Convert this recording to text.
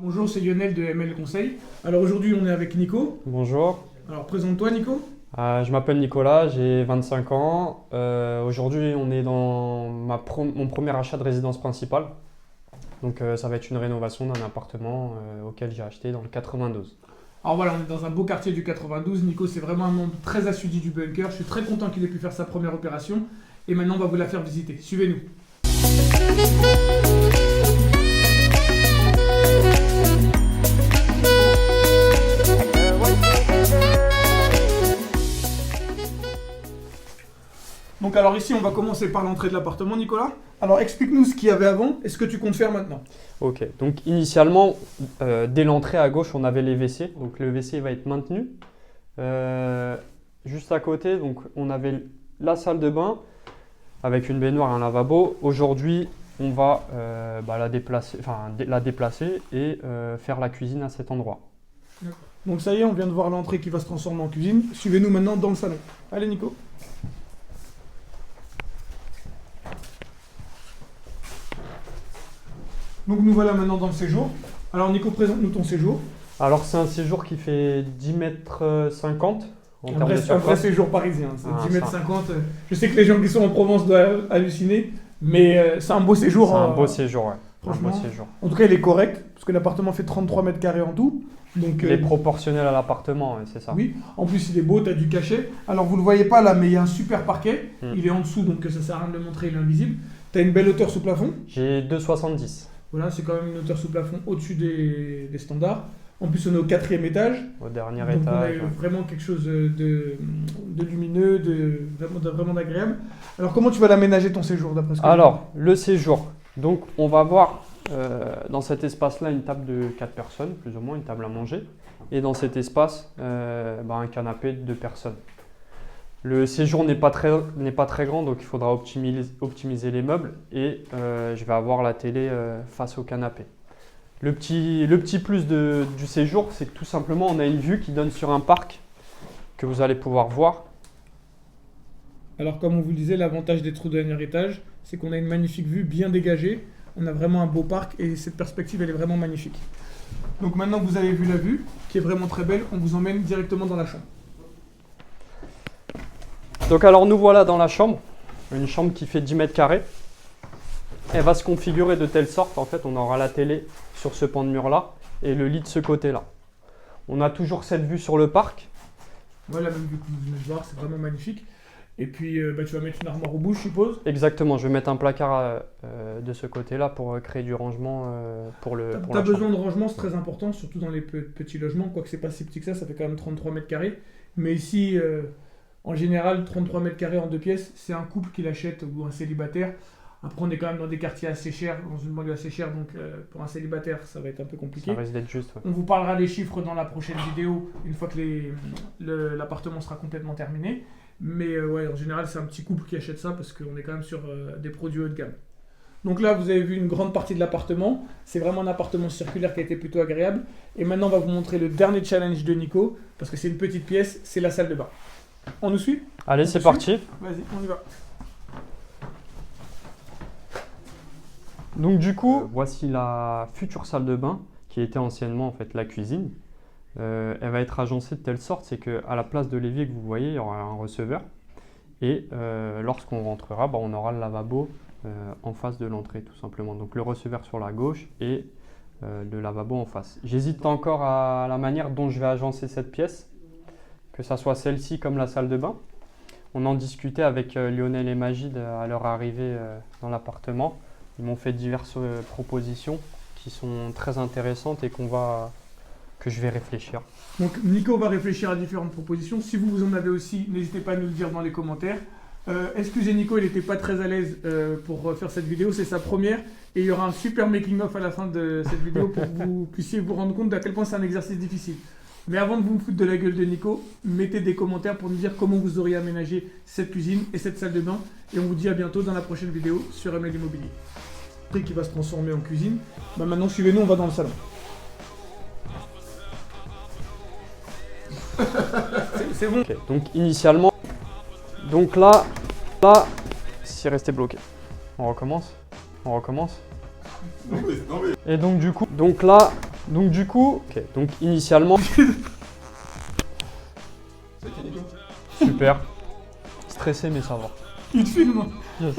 Bonjour, c'est Lionel de ML Conseil. Alors aujourd'hui, on est avec Nico. Bonjour, Alors présente-toi, Nico. je m'appelle Nicolas, j'ai 25 ans. Aujourd'hui, on est dans mon premier achat de résidence principale. Donc ça va être une rénovation d'un appartement auquel j'ai acheté dans le 92. Alors voilà, on est dans un beau quartier du 92. Nico, c'est vraiment un membre très assidu du bunker. Je suis très content qu'il ait pu faire sa première opération. Et maintenant, on va vous la faire visiter. Suivez-nous. Donc alors ici, on va commencer par l'entrée de l'appartement, Nicolas. Alors explique-nous ce qu'il y avait avant et ce que tu comptes faire maintenant. Ok, donc initialement, dès l'entrée à gauche, on avait les WC. Donc le WC va être maintenu. Juste à côté, donc, on avait la salle de bain avec une baignoire et un lavabo. Aujourd'hui, on va la déplacer et faire la cuisine à cet endroit. Donc ça y est, on vient de voir l'entrée qui va se transformer en cuisine. Suivez-nous maintenant dans le salon. Allez Nico. Donc nous voilà maintenant dans le séjour. Alors Nico, présente-nous ton séjour. Alors c'est un séjour qui fait 10 mètres 50 en termes de Un vrai surface. séjour parisien, c'est Ah, 10 mètres 50. Je sais que les gens qui sont en Provence doivent halluciner, mais c'est un beau séjour. C'est un beau séjour, ouais. Franchement, un beau séjour. En tout cas, il est correct, parce que l'appartement fait 33 mètres carrés en tout. Donc, Il est proportionnel à l'appartement, ouais, c'est ça. oui, en plus il est beau, tu as du cachet. Alors vous le voyez pas là, mais il y a un super parquet. Mm. Il est en dessous, donc ça sert à rien de le montrer, il est invisible. Tu as une belle hauteur sous plafond. J'ai 2,70 Voilà, c'est quand même une hauteur sous plafond au-dessus des standards. En plus, on est au 4e étage. au dernier Donc on a étage. Ouais. vraiment quelque chose de lumineux, vraiment d'agréable. Alors comment tu vas l'aménager ton séjour d'après ce que Alors, le séjour. Donc, on va voir dans cet espace-là une table de 4 personnes, plus ou moins, une table à manger. Et dans cet espace, un canapé de 2 personnes. Le séjour n'est pas très grand, donc il faudra optimiser les meubles. Et je vais avoir la télé face au canapé. Le petit plus du séjour, c'est que tout simplement, on a une vue qui donne sur un parc que vous allez pouvoir voir. Alors comme on vous le disait, l'avantage d'être au dernier étage, c'est qu'on a une magnifique vue bien dégagée. On a vraiment un beau parc et cette perspective, elle est vraiment magnifique. Donc maintenant que vous avez vu la vue, qui est vraiment très belle, on vous emmène directement dans la chambre. Donc alors nous voilà dans la chambre, une chambre qui fait 10 mètres carrés. Elle va se configurer de telle sorte, en fait, on aura la télé sur ce pan de mur là et le lit de ce côté là. On a toujours cette vue sur le parc. Voilà, même vue que vous venez de voir, c'est vraiment magnifique. Et puis tu vas mettre une armoire au bout, je suppose. Exactement, je vais mettre un placard de ce côté là pour créer du rangement pour la Tu as besoin chambre. de rangement, c'est très important, surtout dans les petits logements, quoique c'est pas si petit que ça fait quand même 33 mètres carrés. Mais ici, en général, 33 mètres carrés en 2 pièces, c'est un couple qui l'achète ou un célibataire. Après, on est quand même dans des quartiers assez chers, dans une banlieue assez chère, donc pour un célibataire, ça va être un peu compliqué. Ça risque d'être juste. Ouais. On vous parlera des chiffres dans la prochaine vidéo, une fois que l'appartement sera complètement terminé. Mais ouais, en général, c'est un petit couple qui achète ça parce qu'on est quand même sur des produits haut de gamme. Donc là, vous avez vu une grande partie de l'appartement. C'est vraiment un appartement circulaire qui a été plutôt agréable. Et maintenant, on va vous montrer le dernier challenge de Nico, parce que c'est une petite pièce, c'est la salle de bain. On nous suit? Allez, c'est parti. Vas-y, on y va. Donc du coup, voici la future salle de bain qui était anciennement en fait la cuisine. Elle va être agencée de telle sorte, c'est qu'à la place de l'évier que vous voyez, il y aura un receveur. Et lorsqu'on rentrera, on aura le lavabo en face de l'entrée tout simplement. Donc le receveur sur la gauche et le lavabo en face. J'hésite encore à la manière dont je vais agencer cette pièce, que ça soit celle-ci comme la salle de bain. On en discutait avec Lionel et Magid à leur arrivée dans l'appartement. Ils m'ont fait diverses propositions qui sont très intéressantes et que je vais réfléchir. Donc Nico va réfléchir à différentes propositions. Si vous en avez aussi, n'hésitez pas à nous le dire dans les commentaires. Excusez Nico, il n'était pas très à l'aise pour faire cette vidéo, c'est sa première. Et il y aura un super making-of à la fin de cette vidéo pour que vous puissiez vous rendre compte d'à quel point c'est un exercice difficile. Mais avant de vous foutre de la gueule de Nico, mettez des commentaires pour nous dire comment vous auriez aménagé cette cuisine et cette salle de bain. Et on vous dit à bientôt dans la prochaine vidéo sur ML Immobilier. Qui va se transformer en cuisine. Maintenant, suivez-nous, on va dans le salon. C'est bon. Okay, donc initialement, là, c'est resté bloqué. On recommence. Et donc du coup, là, Donc du coup, ok, donc initialement, super, stressé mais ça va. Il te filme. Yes,